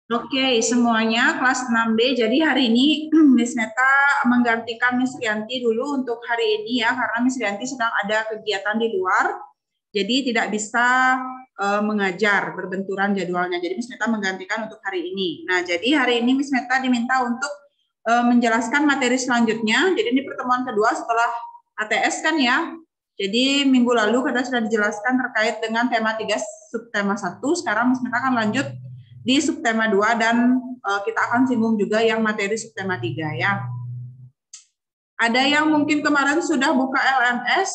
Oke, semuanya kelas 6B. Jadi hari ini Miss Neta menggantikan Miss Rianti dulu untuk hari ini ya, karena Miss Rianti sedang ada kegiatan di luar. Jadi tidak bisa mengajar, berbenturan jadwalnya. Jadi Miss Neta menggantikan untuk hari ini. Nah, jadi hari ini Miss Neta diminta untuk menjelaskan materi selanjutnya. Jadi ini pertemuan kedua setelah ATS kan ya. Jadi minggu lalu kita sudah dijelaskan terkait dengan tema 3 subtema 1. Sekarang Miss Neta akan lanjut di subtema 2 dan kita akan singgung juga yang materi subtema 3 ya. Ada yang mungkin kemarin sudah buka LMS?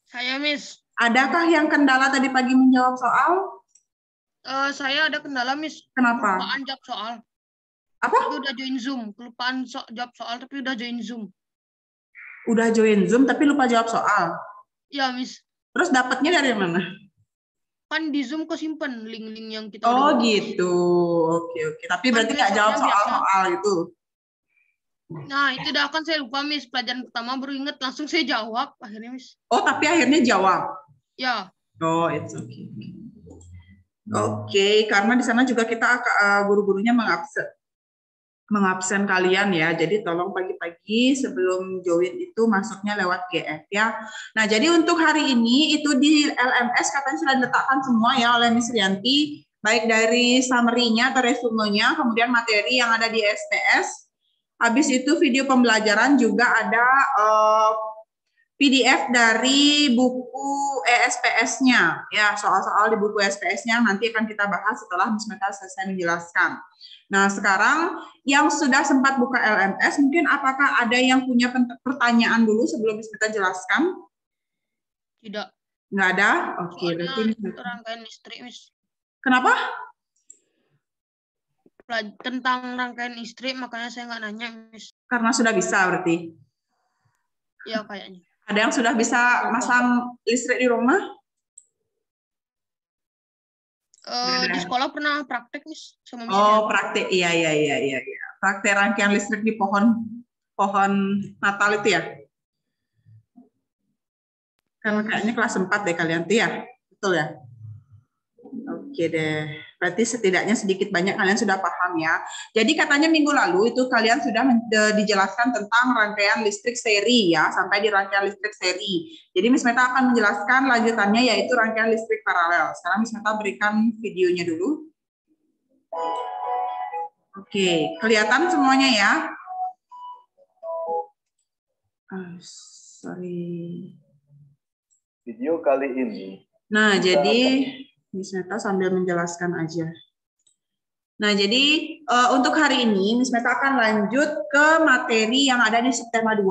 Saya, Miss. Adakah yang kendala tadi pagi menjawab soal? Saya ada kendala, Miss. Kenapa? Kelupaan jawab soal. Apa? Tapi udah join Zoom. Kelupaan jawab soal tapi udah join Zoom. Udah join Zoom tapi lupa jawab soal? Iya, Miss. Terus dapatnya dari mana? Kan di Zoom kesimpan link-link yang kita udah gitu. Oke. Tapi kan berarti nggak jawab soal itu. Nah, itu udah kan saya lupa, Miss. Pelajaran pertama baru inget, langsung saya jawab akhirnya, Miss. Oh, tapi akhirnya jawab? Ya. Oh, it's okay. Oke, karena di sana juga kita guru-gurunya mengabsen kalian ya. Jadi tolong pagi-pagi sebelum join itu masuknya lewat GF ya. Nah, jadi untuk hari ini itu di LMS katanya sudah diletakkan semua ya oleh Miss Rianti, baik dari summary-nya atau resumenya, kemudian materi yang ada di STS. Habis itu video pembelajaran juga ada PDF dari buku ESPS-nya ya, soal-soal di buku ESPS-nya nanti akan kita bahas setelah Miss Meta selesai menjelaskan. Nah, sekarang yang sudah sempat buka LMS, mungkin apakah ada yang punya pertanyaan dulu sebelum Miss Meta jelaskan? Tidak. Nggak ada? Oke, berarti rangkaian listrik, Miss. Kenapa? Tentang rangkaian listrik, makanya saya nggak nanya, Miss. Karena sudah bisa berarti? Ya, kayaknya. Ada yang sudah bisa masang listrik di rumah? Di sekolah pernah praktek, Miss. Sama Miss praktek, iya. Praktek rangkaian listrik di pohon Natal itu ya? Karena kayaknya kelas 4 deh kalian tuh ya, betul ya? Oke deh, berarti setidaknya sedikit banyak kalian sudah paham ya. Jadi katanya minggu lalu itu kalian sudah dijelaskan tentang rangkaian listrik seri ya, sampai di rangkaian listrik seri. Jadi Miss Meta akan menjelaskan lanjutannya yaitu rangkaian listrik paralel. Sekarang Miss Meta berikan videonya dulu. Oke, kelihatan semuanya ya? Sorry. Video kali ini. Nah, jadi Miss Meta sambil menjelaskan aja. Nah, jadi untuk hari ini Miss Meta akan lanjut ke materi yang ada di subtema 2.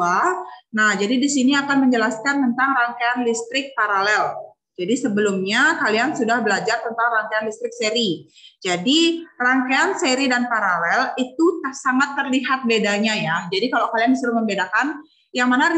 Nah, jadi di sini akan menjelaskan tentang rangkaian listrik paralel. Jadi sebelumnya kalian sudah belajar tentang rangkaian listrik seri. Jadi rangkaian seri dan paralel itu sangat terlihat bedanya ya. Jadi kalau kalian disuruh membedakan yang mana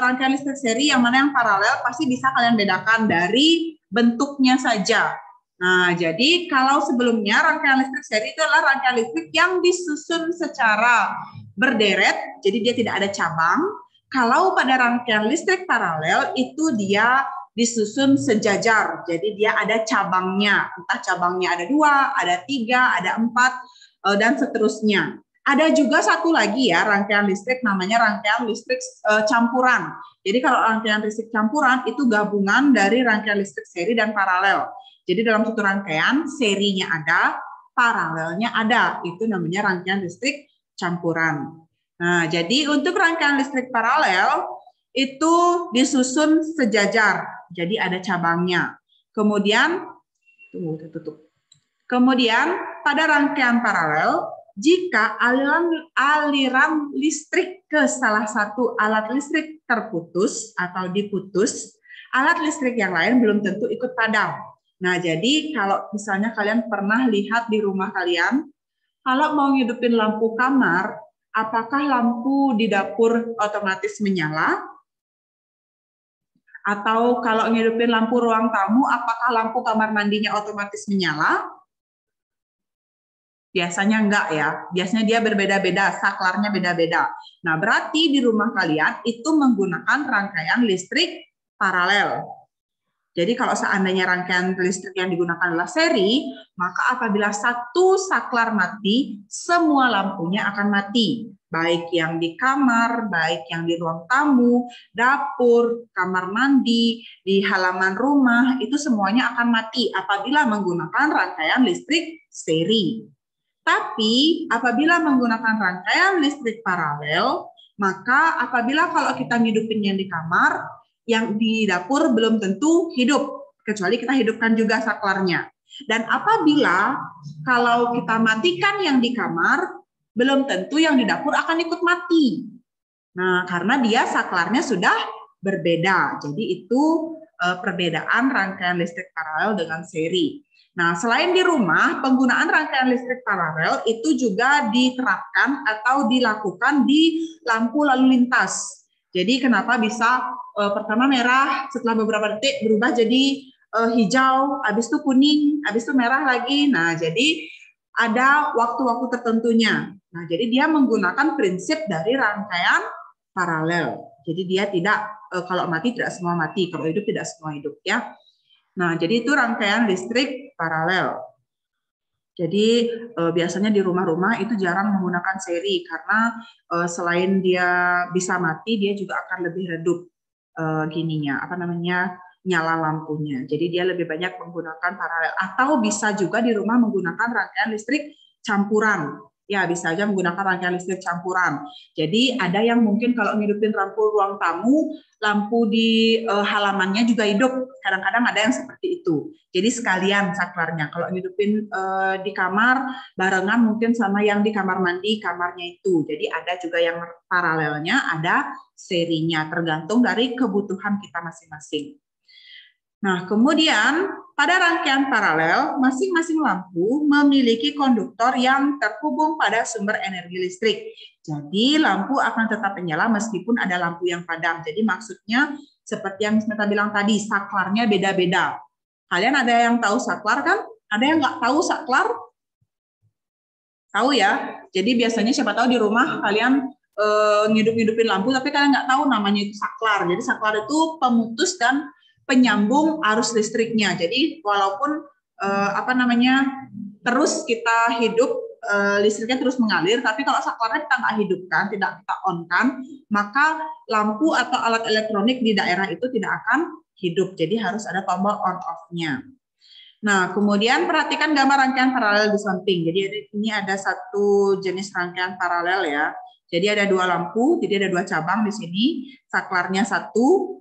rangkaian listrik seri, yang mana yang paralel, pasti bisa kalian bedakan dari bentuknya saja. Nah, jadi kalau sebelumnya rangkaian listrik seri itu adalah rangkaian listrik yang disusun secara berderet, jadi dia tidak ada cabang. Kalau pada rangkaian listrik paralel itu dia disusun sejajar, jadi dia ada cabangnya. Entah cabangnya ada 2, ada 3, ada 4, dan seterusnya. Ada juga satu lagi ya rangkaian listrik namanya rangkaian listrik campuran. Jadi kalau rangkaian listrik campuran itu gabungan dari rangkaian listrik seri dan paralel. Jadi dalam satu rangkaian serinya ada, paralelnya ada. Itu namanya rangkaian listrik campuran. Nah, jadi untuk rangkaian listrik paralel itu disusun sejajar. Jadi ada cabangnya. Kemudian Kemudian pada rangkaian paralel jika aliran listrik ke salah satu alat listrik terputus atau diputus, alat listrik yang lain belum tentu ikut padam. Nah, jadi kalau misalnya kalian pernah lihat di rumah kalian, kalau mau ngidupin lampu kamar, apakah lampu di dapur otomatis menyala? Atau kalau ngidupin lampu ruang tamu, apakah lampu kamar mandinya otomatis menyala? Biasanya enggak ya, biasanya dia berbeda-beda, saklarnya beda-beda. Nah, berarti di rumah kalian itu menggunakan rangkaian listrik paralel. Jadi kalau seandainya rangkaian listrik yang digunakan adalah seri, maka apabila satu saklar mati, semua lampunya akan mati. Baik yang di kamar, baik yang di ruang tamu, dapur, kamar mandi, di halaman rumah, itu semuanya akan mati apabila menggunakan rangkaian listrik seri. Tapi apabila menggunakan rangkaian listrik paralel, maka apabila kalau kita ngidupin yang di kamar, yang di dapur belum tentu hidup, kecuali kita hidupkan juga saklarnya. Dan apabila kalau kita matikan yang di kamar, belum tentu yang di dapur akan ikut mati. Nah, karena dia saklarnya sudah berbeda. Jadi itu perbedaan rangkaian listrik paralel dengan seri. Nah, selain di rumah, penggunaan rangkaian listrik paralel itu juga diterapkan atau dilakukan di lampu lalu lintas. Jadi kenapa bisa pertama merah, setelah beberapa detik berubah jadi hijau, habis itu kuning, habis itu merah lagi. Nah, jadi ada waktu-waktu tertentunya. Nah, jadi dia menggunakan prinsip dari rangkaian paralel. Jadi dia tidak, kalau mati tidak semua mati, kalau hidup tidak semua hidup ya. Nah, jadi itu rangkaian listrik paralel. Jadi biasanya di rumah-rumah itu jarang menggunakan seri karena selain dia bisa mati, dia juga akan lebih redup nyala lampunya. Jadi dia lebih banyak menggunakan paralel. Atau bisa juga di rumah menggunakan rangkaian listrik campuran. Ya, bisa aja menggunakan rangkaian listrik campuran. Jadi ada yang mungkin kalau ngidupin lampu ruang tamu, lampu di halamannya juga hidup. Kadang-kadang ada yang seperti itu. Jadi sekalian saklarnya. Kalau ngidupin di kamar, barengan mungkin sama yang di kamar mandi, kamarnya itu. Jadi ada juga yang paralelnya, ada serinya. Tergantung dari kebutuhan kita masing-masing. Nah, kemudian pada rangkaian paralel, masing-masing lampu memiliki konduktor yang terhubung pada sumber energi listrik. Jadi lampu akan tetap menyala meskipun ada lampu yang padam. Jadi maksudnya seperti yang Smita bilang tadi, saklarnya beda-beda. Kalian ada yang tahu saklar kan? Ada yang nggak tahu saklar? Tahu ya? Jadi biasanya siapa tahu di rumah kalian ngidup-ngidupin lampu, tapi kalian nggak tahu namanya itu saklar. Jadi saklar itu pemutus dan penyambung arus listriknya. Jadi walaupun terus kita hidup, listriknya terus mengalir, tapi kalau saklarnya kita nggak hidupkan, tidak kita on-kan, maka lampu atau alat elektronik di daerah itu tidak akan hidup. Jadi harus ada tombol on-off-nya. Nah, kemudian perhatikan gambar rangkaian paralel di samping. Jadi ini ada satu jenis rangkaian paralel ya. Jadi ada dua lampu, jadi ada dua cabang di sini. Saklarnya satu,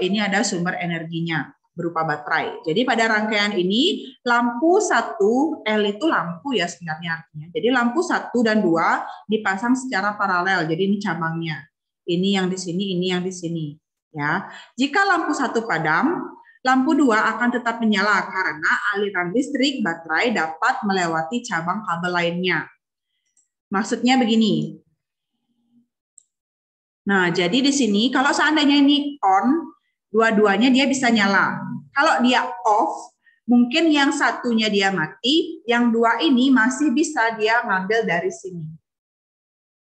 ini ada sumber energinya berupa baterai. Jadi pada rangkaian ini lampu 1, L itu lampu ya sebenarnya artinya. Jadi lampu 1 dan 2 dipasang secara paralel. Jadi ini cabangnya. Ini yang di sini, ini yang di sini. Ya. Jika lampu 1 padam, lampu 2 akan tetap menyala karena aliran listrik baterai dapat melewati cabang kabel lainnya. Maksudnya begini. Nah, jadi di sini kalau seandainya ini on, dua-duanya dia bisa nyala. Kalau dia off, mungkin yang satunya dia mati, yang dua ini masih bisa dia ngambil dari sini.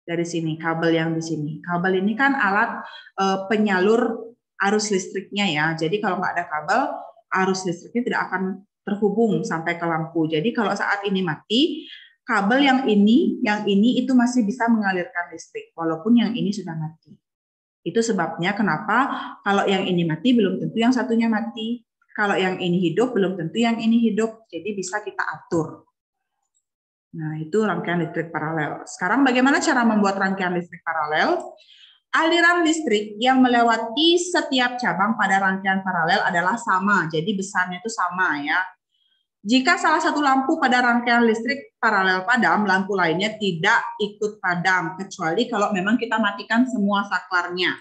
Dari sini, kabel yang di sini. Kabel ini kan alat penyalur arus listriknya ya. Jadi kalau nggak ada kabel, arus listriknya tidak akan terhubung sampai ke lampu. Jadi kalau saat ini mati, kabel yang ini itu masih bisa mengalirkan listrik, walaupun yang ini sudah mati. Itu sebabnya kenapa kalau yang ini mati, belum tentu yang satunya mati. Kalau yang ini hidup, belum tentu yang ini hidup. Jadi bisa kita atur. Nah, itu rangkaian listrik paralel. Sekarang bagaimana cara membuat rangkaian listrik paralel? Aliran listrik yang melewati setiap cabang pada rangkaian paralel adalah sama. Jadi besarnya itu sama ya. Jika salah satu lampu pada rangkaian listrik paralel padam, lampu lainnya tidak ikut padam, kecuali kalau memang kita matikan semua saklarnya.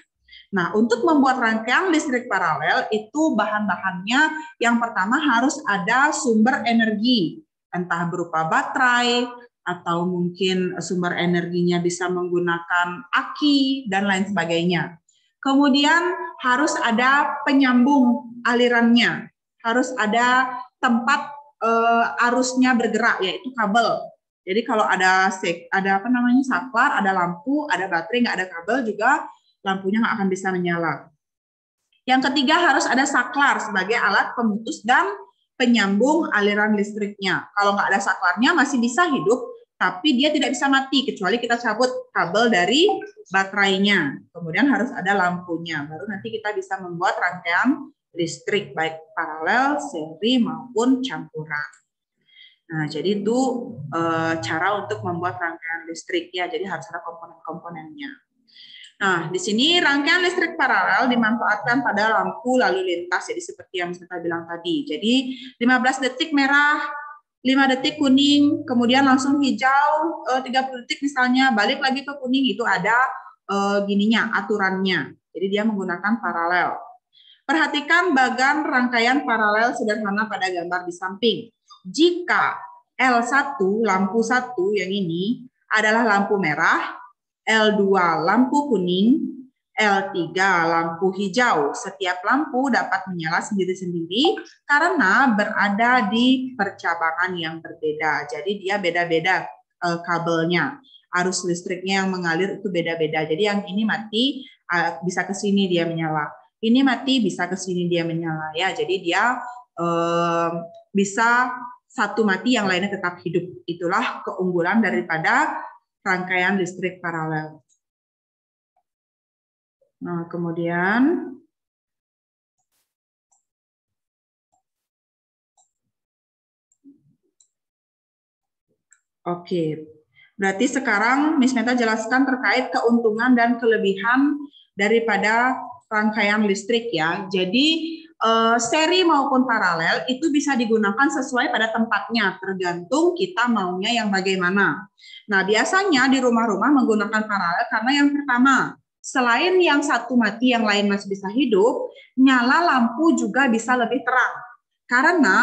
Nah, untuk membuat rangkaian listrik paralel, itu bahan-bahannya yang pertama harus ada sumber energi, entah berupa baterai, atau mungkin sumber energinya bisa menggunakan aki, dan lain sebagainya. Kemudian harus ada penyambung alirannya, harus ada tempat arusnya bergerak, yaitu kabel. Jadi kalau ada saklar, ada lampu, ada baterai, nggak ada kabel juga lampunya nggak akan bisa menyala. Yang ketiga harus ada saklar sebagai alat pemutus dan penyambung aliran listriknya. Kalau nggak ada saklarnya masih bisa hidup, tapi dia tidak bisa mati kecuali kita cabut kabel dari baterainya. Kemudian harus ada lampunya, baru nanti kita bisa membuat rangkaian listrik baik paralel, seri maupun campuran. Nah, jadi itu cara untuk membuat rangkaian listrik ya. Jadi harus ada komponen-komponennya. Nah, di sini rangkaian listrik paralel dimanfaatkan pada lampu lalu lintas. Jadi seperti yang saya bilang tadi. Jadi 15 detik merah, 5 detik kuning, kemudian langsung hijau, 30 detik misalnya, balik lagi ke kuning, itu ada gininya, aturannya. Jadi dia menggunakan paralel. Perhatikan bagan rangkaian paralel sederhana pada gambar di samping. Jika L1, lampu 1 yang ini adalah lampu merah, L2 lampu kuning, L3 lampu hijau. Setiap lampu dapat menyala sendiri-sendiri karena berada di percabangan yang berbeda. Jadi dia beda-beda kabelnya. Arus listriknya yang mengalir itu beda-beda. Jadi yang ini mati bisa ke sini dia menyala. Ini mati bisa ke sini dia menyala ya. Jadi dia bisa satu mati yang lainnya tetap hidup. Itulah keunggulan daripada rangkaian listrik paralel. Nah, kemudian oke. Berarti sekarang Miss Meta jelaskan terkait keuntungan dan kelebihan daripada rangkaian listrik ya. Jadi seri maupun paralel itu bisa digunakan sesuai pada tempatnya, tergantung kita maunya yang bagaimana. Nah, biasanya di rumah-rumah menggunakan paralel karena yang pertama, selain yang satu mati, yang lain masih bisa hidup, nyala lampu juga bisa lebih terang. Karena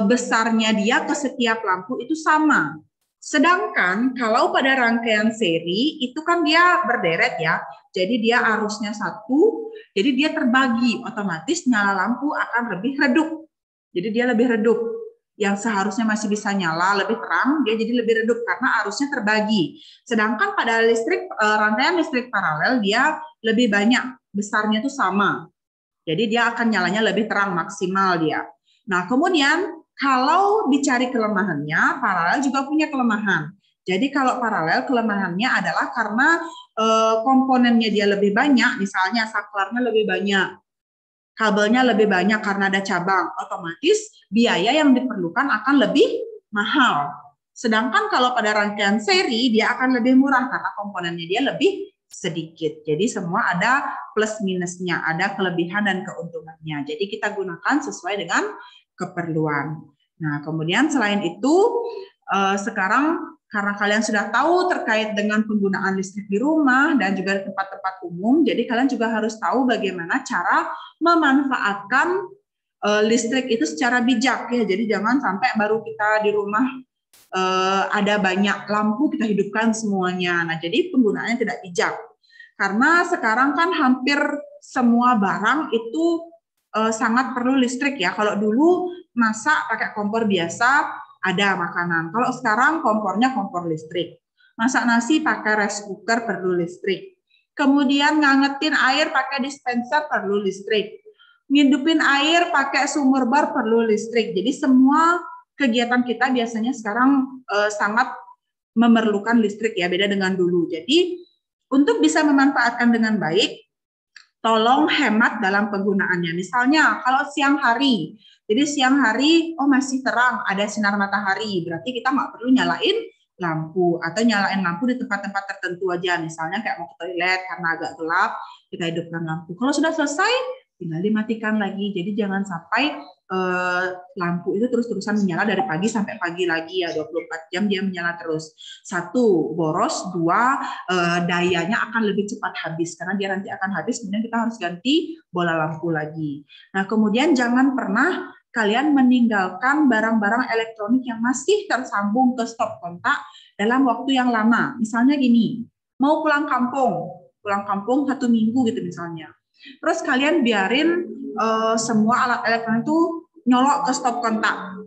besarnya dia ke setiap lampu itu sama. Sedangkan kalau pada rangkaian seri, itu kan dia berderet ya, jadi dia arusnya satu, jadi dia terbagi, otomatis nyala lampu akan lebih redup. Jadi dia lebih redup. Yang seharusnya masih bisa nyala lebih terang, dia jadi lebih redup karena arusnya terbagi. Sedangkan pada rangkaian listrik paralel dia lebih banyak, besarnya itu sama. Jadi dia akan nyalanya lebih terang, maksimal dia. Nah, kemudian kalau dicari kelemahannya, paralel juga punya kelemahan. Jadi kalau paralel kelemahannya adalah karena komponennya dia lebih banyak, misalnya saklarnya lebih banyak, kabelnya lebih banyak karena ada cabang, otomatis biaya yang diperlukan akan lebih mahal. Sedangkan kalau pada rangkaian seri, dia akan lebih murah karena komponennya dia lebih sedikit. Jadi semua ada plus minusnya, ada kelebihan dan keuntungannya. Jadi kita gunakan sesuai dengan keperluan. Nah, kemudian selain itu, sekarang karena kalian sudah tahu terkait dengan penggunaan listrik di rumah dan juga di tempat-tempat umum, jadi kalian juga harus tahu bagaimana cara memanfaatkan listrik itu secara bijak ya. Jadi jangan sampai baru kita di rumah ada banyak lampu kita hidupkan semuanya. Nah, jadi penggunaannya tidak bijak. Karena sekarang kan hampir semua barang itu sangat perlu listrik ya. Kalau dulu masak pakai kompor biasa, ada makanan. Kalau sekarang kompornya kompor listrik. Masak nasi pakai rice cooker perlu listrik. Kemudian ngangetin air pakai dispenser perlu listrik. Ngidupin air pakai sumur bor perlu listrik. Jadi semua kegiatan kita biasanya sekarang sangat memerlukan listrik ya, beda dengan dulu. Jadi untuk bisa memanfaatkan dengan baik, tolong hemat dalam penggunaannya. Misalnya kalau siang hari, jadi siang hari masih terang, ada sinar matahari, berarti kita nggak perlu nyalain lampu atau nyalain lampu di tempat-tempat tertentu aja. Misalnya kayak mau ke toilet karena agak gelap, kita hidupkan lampu. Kalau sudah selesai, tinggal dimatikan lagi. Jadi jangan sampai lampu itu terus-terusan menyala dari pagi sampai pagi lagi ya, 24 jam dia menyala terus. Satu, boros. Dua, dayanya akan lebih cepat habis karena dia nanti akan habis, kemudian kita harus ganti bola lampu lagi. Nah, kemudian jangan pernah kalian meninggalkan barang-barang elektronik yang masih tersambung ke stop kontak dalam waktu yang lama. Misalnya gini, mau pulang kampung 1 minggu gitu misalnya. Terus kalian biarin semua alat elektronik itu nyolok ke stop kontak.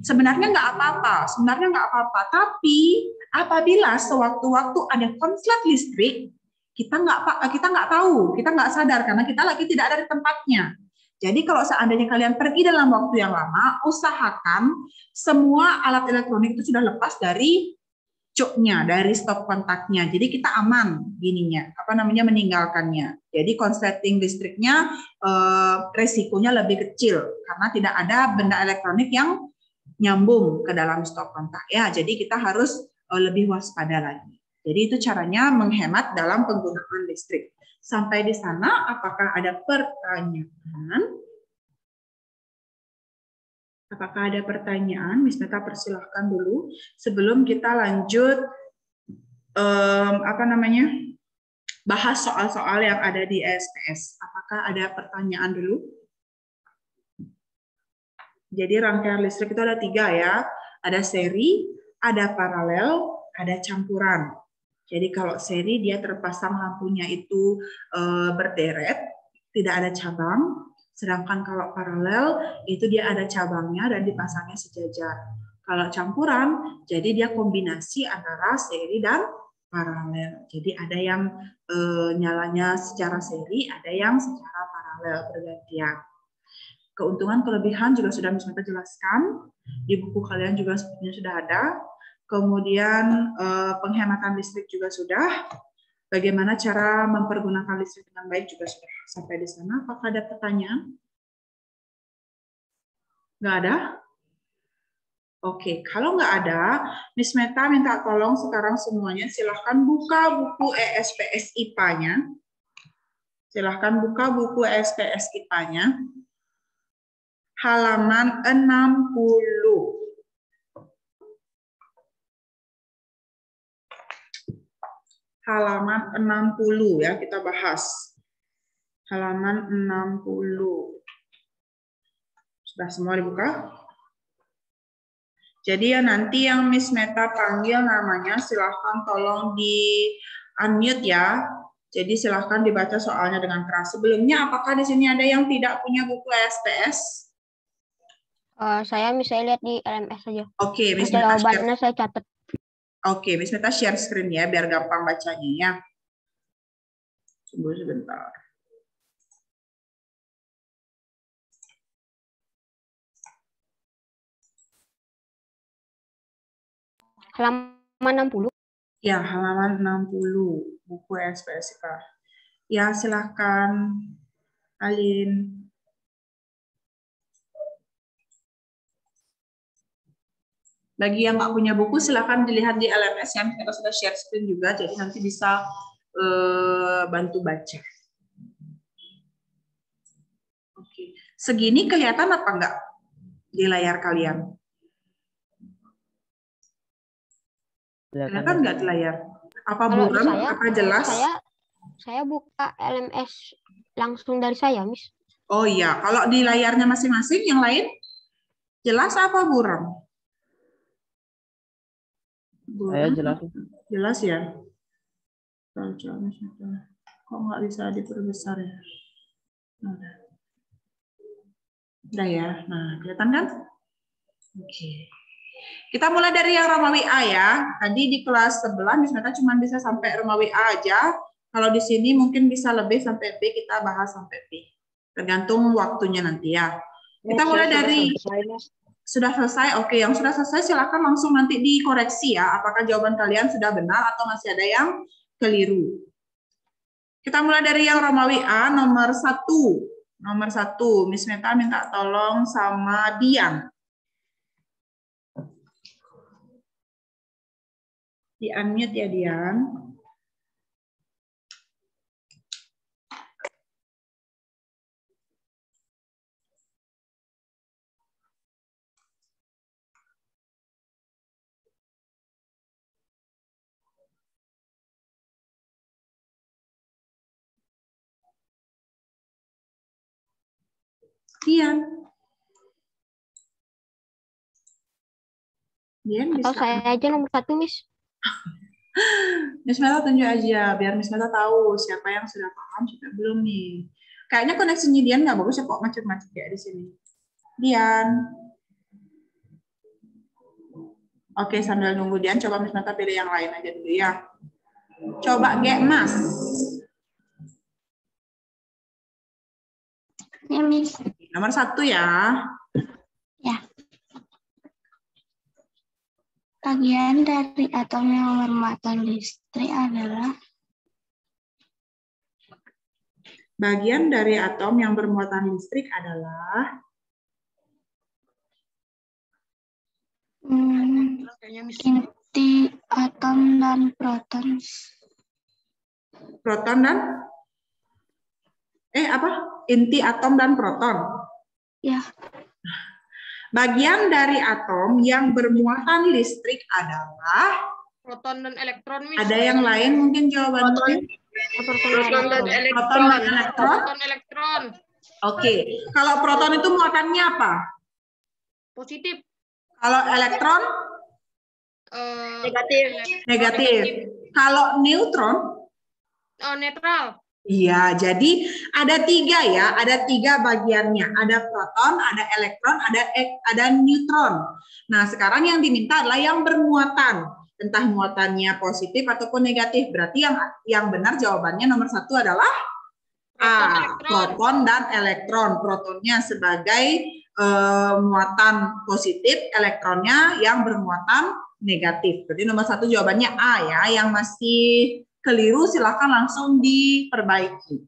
Sebenarnya nggak apa-apa, tapi apabila sewaktu-waktu ada konslet listrik, kita nggak tahu, kita nggak sadar karena kita lagi tidak ada di tempatnya. Jadi kalau seandainya kalian pergi dalam waktu yang lama, usahakan semua alat elektronik itu sudah lepas dari cuknya, dari stop kontaknya. Jadi kita aman gininya, meninggalkannya. Jadi konsleting listriknya resikonya lebih kecil karena tidak ada benda elektronik yang nyambung ke dalam stop kontak ya. Jadi kita harus lebih waspada lagi. Jadi itu caranya menghemat dalam penggunaan listrik. Sampai di sana, apakah ada pertanyaan? Apakah ada pertanyaan? Miss Meta persilahkan dulu sebelum kita lanjut bahas soal-soal yang ada di SPS. Apakah ada pertanyaan dulu? Jadi rangkaian listrik itu ada 3 ya. Ada seri, ada paralel, ada campuran. Jadi kalau seri dia terpasang lampunya itu berderet, tidak ada cabang. Sedangkan kalau paralel itu dia ada cabangnya dan dipasangnya sejajar. Kalau campuran, jadi dia kombinasi antara seri dan paralel. Jadi ada yang nyalanya secara seri, ada yang secara paralel bergantian. Keuntungan kelebihan juga sudah Miss Meta jelaskan. Di buku kalian juga sepertinya sudah ada. Kemudian penghematan listrik juga sudah. Bagaimana cara mempergunakan listrik dengan baik juga sudah. Sampai di sana, apakah ada pertanyaan? Nggak ada? Oke, kalau nggak ada, Miss Meta minta tolong sekarang semuanya silahkan buka buku ESPS IPA-nya. Silahkan buka buku ESPS IPA-nya. Halaman 60. Halaman 60 ya, kita bahas. Halaman 60. Sudah semua dibuka? Jadi ya nanti yang Miss Meta panggil namanya silahkan tolong di unmute ya. Jadi silahkan dibaca soalnya dengan keras. Sebelumnya apakah di sini ada yang tidak punya buku SPS? Saya misalnya lihat di LMS saja. Oke, Miss Meta jawabannya saya catat. Oke, Miss Meta share screen ya, biar gampang bacanya ya. Tunggu sebentar. Halaman 60. Ya, halaman 60, buku SPSK. Ya, silahkan, Alin. Bagi yang nggak punya buku, silahkan dilihat di LMS yang kita sudah share screen juga, jadi nanti bisa bantu baca. Oke, segini kelihatan apa enggak di layar kalian? Kelihatan nggak di layar? Apa buram? Apa jelas? Saya buka LMS langsung dari saya, Miss. Oh iya, kalau di layarnya masing-masing yang lain jelas apa buram? Saya jelas. Jelas ya. Kok nggak bisa diperbesar ya? Udah ya. Nah, kelihatan kan? Oke. Kita mulai dari yang Romawi A ya. Tadi di kelas 11 Miss Meta cuma bisa sampai Romawi A aja. Kalau di sini mungkin bisa lebih sampai B, kita bahas sampai B. Tergantung waktunya nanti ya. Kita mulai dari sudah selesai. Oke, yang sudah selesai silakan langsung nanti dikoreksi ya. Apakah jawaban kalian sudah benar atau masih ada yang keliru. Kita mulai dari yang Romawi A nomor 1. Nomor 1, Miss Meta minta tolong sama Dian. Di unmute ya Dian. Dian. Dian bisa. Atau saya aja nomor 1, Miss. Miss Meta tunjuk aja, biar Miss Meta tahu siapa yang sudah paham, siapa belum nih. Kayaknya koneksinya Dian nggak bagus ya, kok macet-macet kayak di sini. Dian. Oke, sambil nunggu Dian, coba Miss Meta pilih yang lain aja dulu ya. Coba Mas. Miss. Nomor 1 ya. Ya. Bagian dari atom yang bermuatan listrik adalah Bagian dari atom yang bermuatan listrik adalah Kayaknya Miss. inti atom dan proton. proton dan inti atom dan proton. Ya. Bagian dari atom yang bermuatan listrik adalah Proton dan elektron Miss. ada yang lain mungkin jawabannya? Proton dan Proton dan elektron. Proton elektron. Oke. Kalau proton itu muatannya apa? Positif. Kalau elektron Negatif. negatif. Kalau neutron? Netral. Iya, jadi ada 3 ya, ada 3 bagiannya. Ada proton, ada elektron, ada neutron. Nah, sekarang yang diminta adalah yang bermuatan. Entah muatannya positif ataupun negatif. Berarti yang benar jawabannya nomor 1 adalah A, proton dan elektron. Protonnya sebagai muatan positif, elektronnya yang bermuatan negatif. Jadi nomor 1 jawabannya A ya. Yang masih keliru silakan langsung diperbaiki.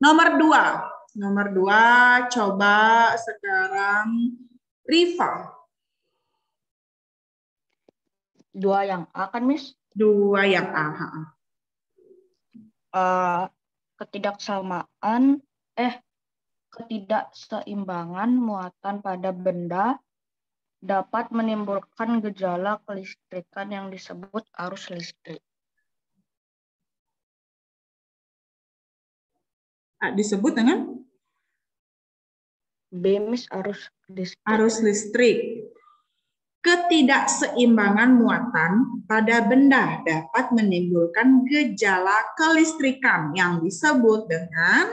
Nomor 2 coba sekarang Riva. 2 yang A kan, Miss? 2 yang A. Ketidakseimbangan muatan pada benda dapat menimbulkan gejala kelistrikan yang disebut arus listrik. Disebut dengan? B, Miss, arus listrik. Arus listrik. Ketidakseimbangan muatan pada benda dapat menimbulkan gejala kelistrikan yang disebut dengan,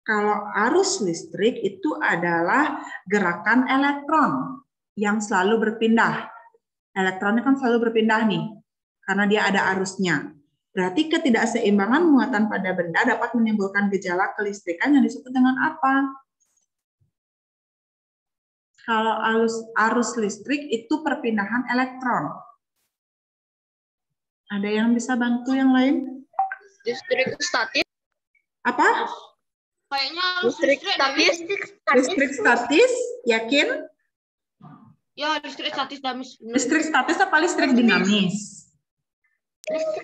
kalau arus listrik itu adalah gerakan elektron yang selalu berpindah. Elektronnya kan selalu berpindah nih, karena dia ada arusnya. Berarti ketidakseimbangan muatan pada benda dapat menimbulkan gejala kelistrikan yang disebut dengan apa? Kalau arus listrik itu perpindahan elektron. Ada yang bisa bantu yang lain? Listrik statis. Apa? Kayaknya listrik statis. Listrik statis, yakin? Ya, listrik statis Miss. Listrik statis apa listrik dinamis?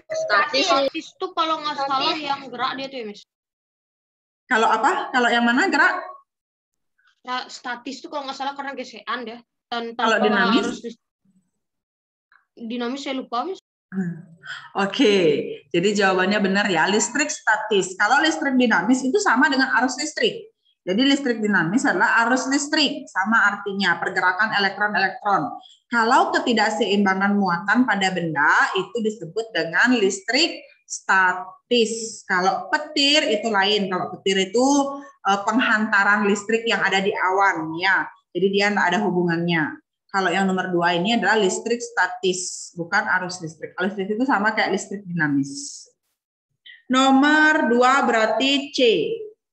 Statis itu kalau nggak salah yang gerak dia tuh ya, Miss. Kalau apa? Kalau yang mana gerak? Nah, statis itu kalau nggak salah karena gesekan deh. Kalau dinamis? Dinamis saya lupa, Miss. Oke, jadi jawabannya benar ya, listrik statis. Kalau listrik dinamis itu sama dengan arus listrik. Jadi listrik dinamis adalah arus listrik, sama artinya pergerakan elektron-elektron. Kalau ketidakseimbangan muatan pada benda itu disebut dengan listrik statis. Kalau petir itu lain. Kalau petir itu penghantaran listrik yang ada di awan ya. Jadi dia tidak ada hubungannya. Kalau yang nomor 2 ini adalah listrik statis, bukan arus listrik. Arus listrik itu sama kayak listrik dinamis. Nomor 2 berarti C.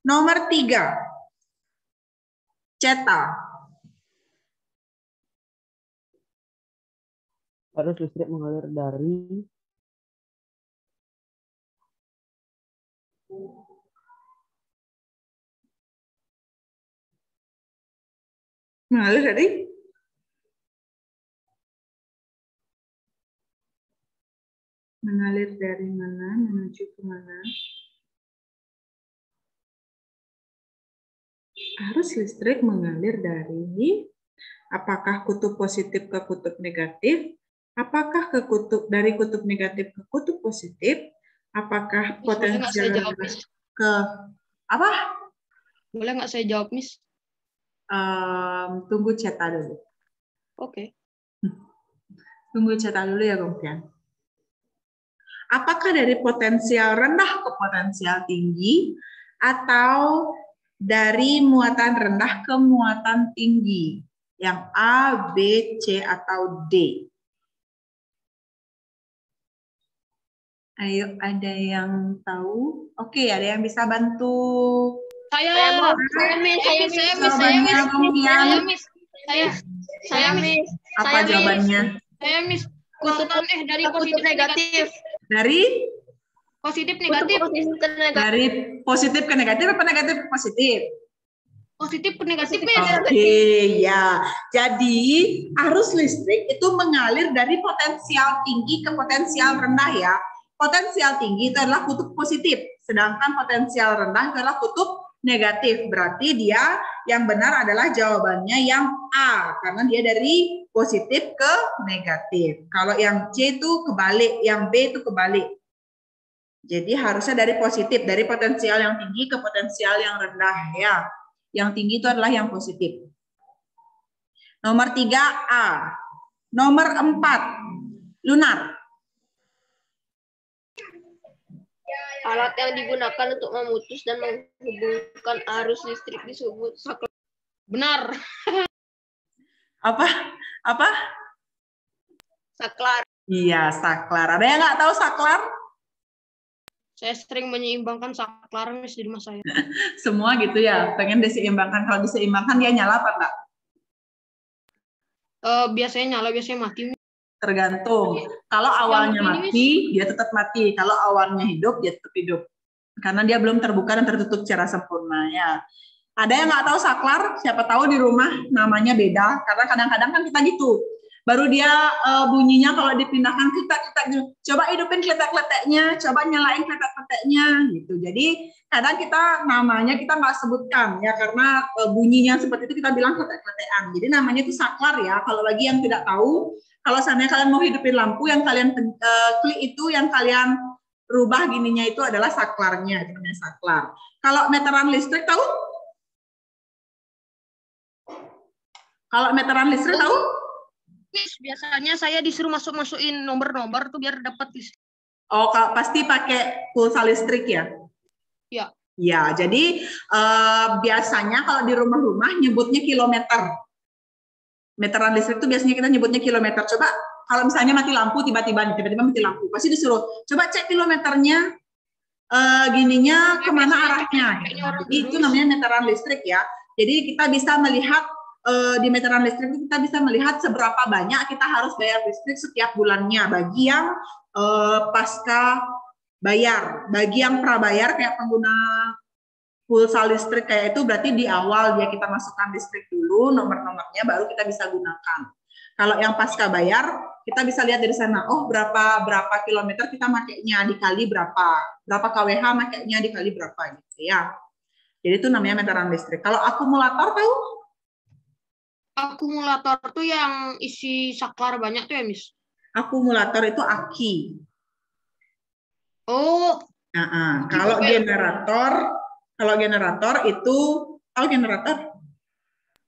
Nomor 3. Ceta. Arus listrik mengalir dari Mengalir dari mana menuju ke mana? Arus listrik mengalir dari, apakah kutub positif ke kutub negatif? Apakah dari kutub negatif ke kutub positif? Apakah potensial ke apa? Boleh nggak saya jawab, Miss? Tunggu cetak dulu. Oke. Tunggu cetak dulu ya, Gongkian. Apakah dari potensial rendah ke potensial tinggi atau dari muatan rendah ke muatan tinggi? Yang A, B, C, atau D? Ayo, ada yang tahu? Oke, ada yang bisa bantu Saya Jawabannya Miss. Apa jawabannya? Saya Miss. Kutub dari positif negatif. Dari Positif negatif. dari positif ke negatif apa negatif ke positif? Positif ke negatif, Miss. Oke, ya. Jadi arus listrik itu mengalir dari potensial tinggi ke potensial rendah ya. Potensial tinggi itu adalah kutub positif, sedangkan potensial rendah itu adalah kutub negatif. Berarti dia yang benar adalah jawabannya yang A, karena dia dari positif ke negatif. Kalau yang C itu kebalik, yang B itu kebalik. Jadi harusnya dari positif, dari potensial yang tinggi ke potensial yang rendah ya. Yang tinggi itu adalah yang positif. Nomor 3A. Nomor 4, lunar. Alat yang digunakan untuk memutus dan menghubungkan arus listrik disebut saklar. Benar. Apa? Apa? Saklar. Iya, saklar. Ada yang nggak tahu saklar? Saya sering menyeimbangkan saklar, Miss, di rumah saya. Semua gitu ya, pengen diseimbangkan. Kalau diseimbangkan dia nyala apa enggak? Biasanya nyala, biasanya mati. Tergantung. Kalau awalnya mati, dia tetap mati. Kalau awalnya hidup, dia tetap hidup. Karena dia belum terbuka dan tertutup secara sempurna ya. Ada yang nggak tahu saklar? Siapa tahu di rumah namanya beda. Karena kadang-kadang kan kita gitu. Baru dia bunyinya kalau dipindahkan kletek-kletek. Coba hidupin kletek-kleteknya, coba nyalain kletek-kleteknya gitu. Jadi kadang kita namanya kita nggak sebutkan ya karena bunyinya seperti itu kita bilang kletek-kletekan. Jadi namanya itu saklar ya. Kalau bagi yang tidak tahu, kalau seandainya kalian mau hidupin lampu yang kalian klik itu yang kalian rubah gininya itu adalah saklarnya, itu namanya saklar. Kalau meteran listrik tahu? Kalau meteran listrik tahu? Miss, biasanya saya disuruh masukin nomor-nomor tuh biar dapat listrik. Oh, pasti pakai pulsa listrik ya? Ya. Ya, jadi biasanya kalau di rumah-rumah nyebutnya kilometer. Meteran listrik itu biasanya kita nyebutnya kilometer. Coba kalau misalnya mati lampu tiba-tiba mati lampu, pasti disuruh coba cek kilometernya gininya kemana arahnya. Jadi itu namanya meteran listrik ya. Jadi kita bisa melihat di meteran listrik itu kita bisa melihat seberapa banyak kita harus bayar listrik setiap bulannya bagi yang pasca bayar. Bagi yang prabayar kayak pengguna pulsa listrik kayak itu berarti di awal dia kita masukkan listrik dulu, nomor-nomornya baru kita bisa gunakan. Kalau yang pasca bayar, kita bisa lihat dari sana, oh berapa kilometer kita makainya dikali berapa kWh makainya dikali berapa gitu ya. Jadi itu namanya meteran listrik. Kalau akumulator tahu? Akumulator tuh yang isi saklar banyak tuh ya, Miss? Akumulator itu aki. Oh. Kalau generator itu tahu generator?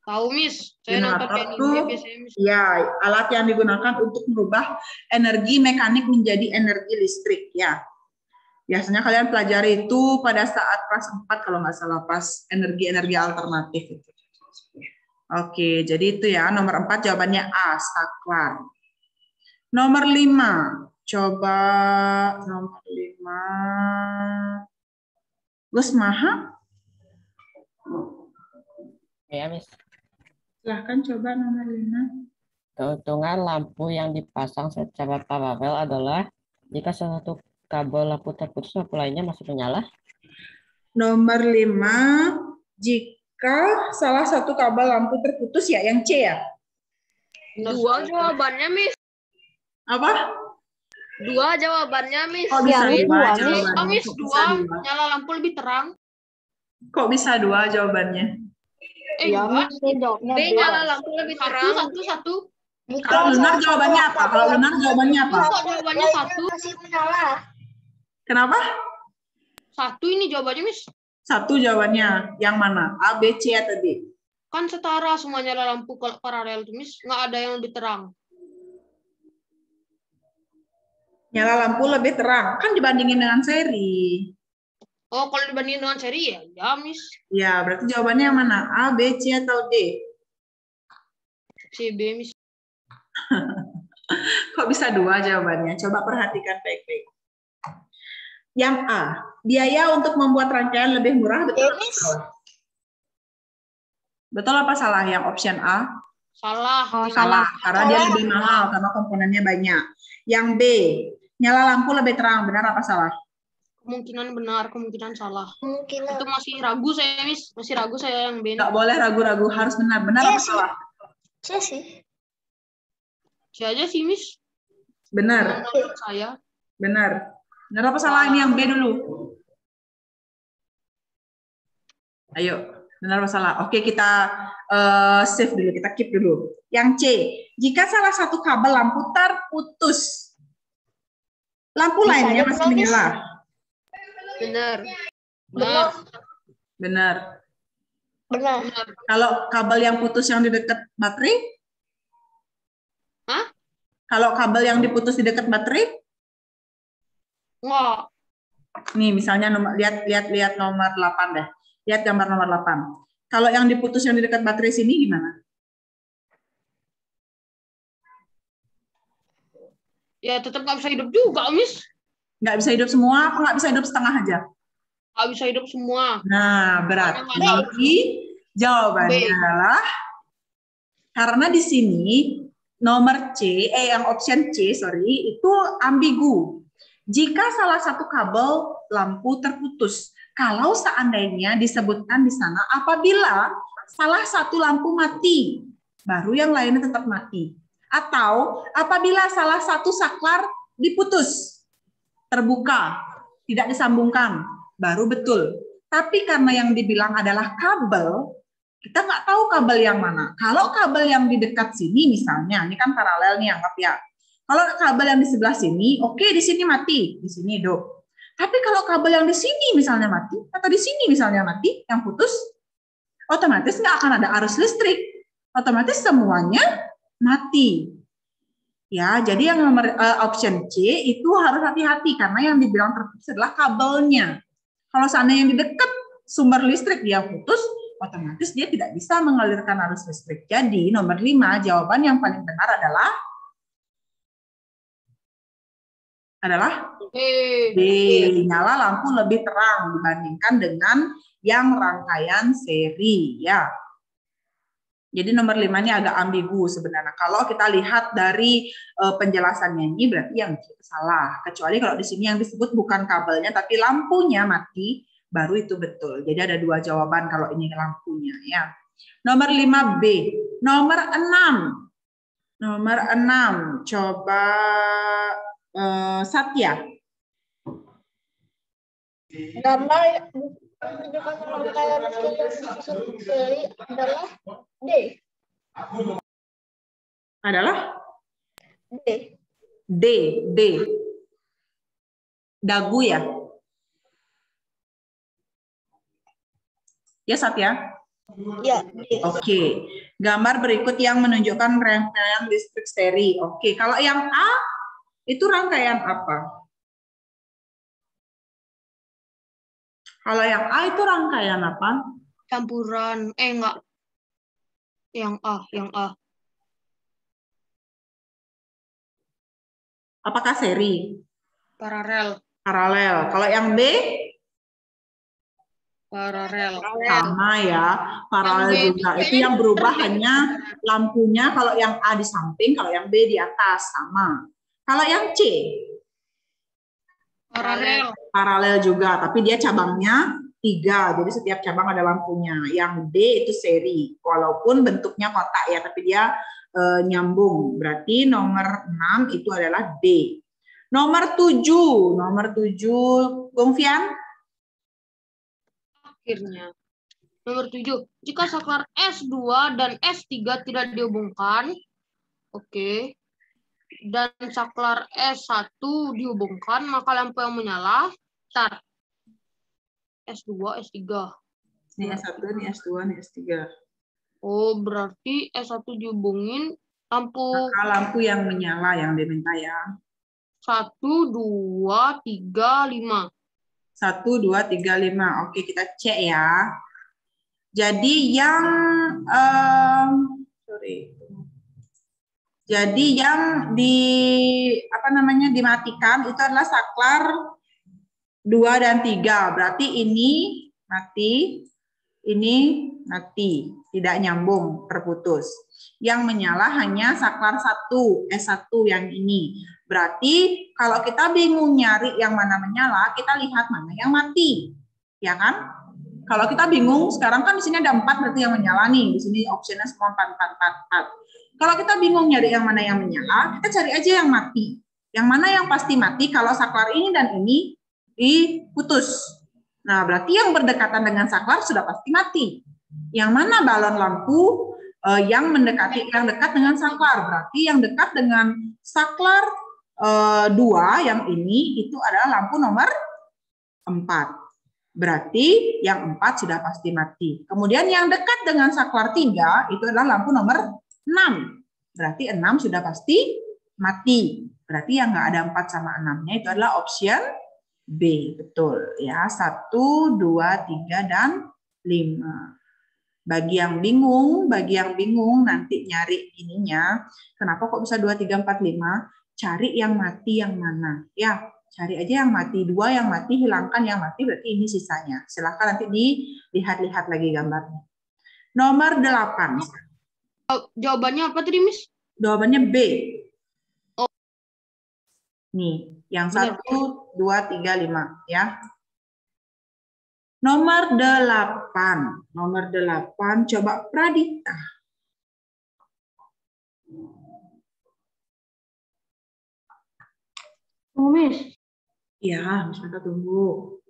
Tahu, Miss. Saya Generator nonton itu biasanya, Miss. ya alat yang digunakan untuk merubah energi mekanik menjadi energi listrik ya. Biasanya kalian pelajari itu pada saat kelas 4 kalau nggak salah pas energi alternatif itu. Oke, jadi itu ya nomor 4 jawabannya A, saklar. Nomor 5, coba nomor 5. Gus Maha? Ya, Miss. Silahkan coba nomor 5. Keuntungan lampu yang dipasang secara paralel adalah jika salah satu kabel lampu terputus, lampu lainnya masih menyala. Nomor 5, jika salah satu kabel lampu terputus ya, yang C ya? 2 jawabannya, Miss. Apa? 2 jawabannya, Miss. Kok bisa Ya, 2 Miss. jawabannya? Oh, Miss, Kok bisa 2 nyala lampu lebih terang. Kok bisa 2 jawabannya? Ya, Enggak. Miss, jawabnya B nyala bebas. lampu lebih terang. Satu. Kalau lunar jawabannya apa? Kalau lunar jawabannya apa? Kok jawabannya 1? Masih menyala. Kenapa? 1 ini jawabannya, Miss. 1 jawabannya. Yang mana? A, B, C, atau D? Kan setara semua nyala lampu kalau paralel tuh, Miss. Nggak ada yang lebih terang. Nyala lampu lebih terang. Kan dibandingin dengan seri. Oh, kalau dibandingin dengan seri ya, Miss. Ya, berarti jawabannya yang mana? A, B, C, atau D? C, B, Miss. Kok bisa 2 jawabannya? Coba perhatikan baik-baik. Yang A, biaya untuk membuat rangkaian lebih murah, betul apa salah? Betul apa salah yang option A? Salah. Oh, Salah, salah. karena dia lebih mahal karena komponennya banyak. Yang B, nyala lampu lebih terang, benar apa salah? Kemungkinan benar, kemungkinan salah. Kemungkinan. Itu masih ragu saya, Miss. Masih ragu saya yang B. Nggak boleh ragu-ragu, harus benar. Benar Iya apa sih. salah? Saya sih. Saya aja sih, Miss. Benar, Menurut saya. benar. Benar apa salah? Ini yang B dulu. Ayo, benar apa salah? Oke, kita save dulu, kita keep dulu. Yang C, jika salah satu kabel lampu terputus, lampu Bisa lainnya aja masih habis. menyala. Benar. Benar. Benar. Benar. Kalau kabel yang putus yang di dekat baterai? Hah? Kalau kabel yang diputus di dekat baterai? Enggak. Nih, misalnya lihat nomor 8 deh. Lihat gambar nomor 8. Kalau yang diputus yang di dekat baterai sini gimana? Ya tetap nggak bisa hidup juga, Miss. Nggak bisa hidup semua, apa nggak bisa hidup setengah aja? Nggak bisa hidup semua. Nah, berarti jawabannya B. adalah karena di sini nomor C, yang option C, sorry, itu ambigu. Jika salah satu kabel lampu terputus, kalau seandainya disebutkan di sana apabila salah satu lampu mati, baru yang lainnya tetap mati. Atau apabila salah satu saklar diputus, terbuka, tidak disambungkan, baru betul. Tapi karena yang dibilang adalah kabel, kita nggak tahu kabel yang mana. Kalau kabel yang di dekat sini misalnya, ini kan paralel nih anggap ya. Kalau kabel yang di sebelah sini, oke di sini mati, di sini hidup. Tapi kalau kabel yang di sini misalnya mati, atau di sini misalnya mati, yang putus, otomatis nggak akan ada arus listrik. Otomatis semuanya mati. Ya, jadi yang nomor option C itu harus hati-hati karena yang dibilang terputus adalah kabelnya. Kalau seandainya yang di dekat sumber listrik dia putus, otomatis dia tidak bisa mengalirkan arus listrik. Jadi nomor 5 jawaban yang paling benar adalah B. Nyala lampu lebih terang dibandingkan dengan yang rangkaian seri ya. Jadi nomor 5 ini agak ambigu sebenarnya. Kalau kita lihat dari penjelasannya ini berarti yang salah. Kecuali kalau di sini yang disebut bukan kabelnya tapi lampunya mati, baru itu betul. Jadi ada 2 jawaban kalau ini lampunya ya. Nomor 5B. Nomor 6. Nomor 6. Coba Satya. Gambar menunjukkan rangkaian seri adalah D. Adalah D. D. Dagu ya? Ya Satya? Ya, D. Oke. Gambar berikut yang menunjukkan rangkaian listrik seri. Oke. Kalau yang A itu rangkaian apa? Kalau yang A itu rangkaian apa? Campuran. Enggak. Yang A. Apakah seri? Paralel. Kalau yang B? Paralel. Sama ya, paralel Yang B juga. Itu yang berubah hanya lampunya. Kalau yang A di samping, kalau yang B di atas, sama. Kalau yang C? Paralel juga, tapi dia cabangnya 3. Jadi setiap cabang ada lampunya. Yang D itu seri, walaupun bentuknya kotak ya, tapi dia nyambung. Berarti nomor 6 itu adalah D. Nomor 7, Bung Fian? Akhirnya. Nomor 7. Jika saklar S2 dan S3 tidak dihubungkan, oke. Dan saklar S1 dihubungkan, maka lampu yang menyala start. S2, S3. Ini S1, ini S2, ini S3. Oh, berarti S1 dihubungin lampu Maka lampu yang menyala yang diminta ya. 1, 2, 3, 5. 1, 2, 3, 5. Oke, kita cek ya. Jadi yang Jadi yang dimatikan itu adalah saklar 2 dan 3. Berarti ini mati, ini mati. Tidak nyambung, terputus. Yang menyala hanya saklar 1, S1 yang ini. Berarti kalau kita bingung nyari yang mana menyala, kita lihat mana yang mati. Ya kan? Kalau kita bingung, sekarang kan di sini ada 4 berarti yang menyala nih. Di sini opsinya semua 4, 4, 4, 4. Kalau kita bingung nyari yang mana yang menyala, kita cari aja yang mati. Yang mana yang pasti mati kalau saklar ini dan ini diputus. Nah, berarti yang berdekatan dengan saklar sudah pasti mati. Yang mana balon lampu yang dekat dengan saklar? Berarti yang dekat dengan saklar 2 yang ini itu adalah lampu nomor 4. Berarti yang 4 sudah pasti mati. Kemudian yang dekat dengan saklar 3 itu adalah lampu nomor 6. Berarti 6 sudah pasti mati. Berarti yang nggak ada 4 sama 6-nya itu adalah option B. Betul ya. 1, 2, 3, dan 5. Bagi yang bingung nanti nyari ininya. Kenapa kok bisa 2, 3, 4, 5? Cari yang mati yang mana. Ya, cari aja yang mati. 2 yang mati, hilangkan yang mati, berarti ini sisanya. Silahkan nanti dilihat-lihat lagi gambarnya. Nomor 8. Jawabannya apa tadi, Miss? Jawabannya B. Oh. Nih, yang Benar. 1, 2, 3, 5 ya. Nomor 8. Nomor 8 coba Pradita. Miss, Ya, kita tunggu.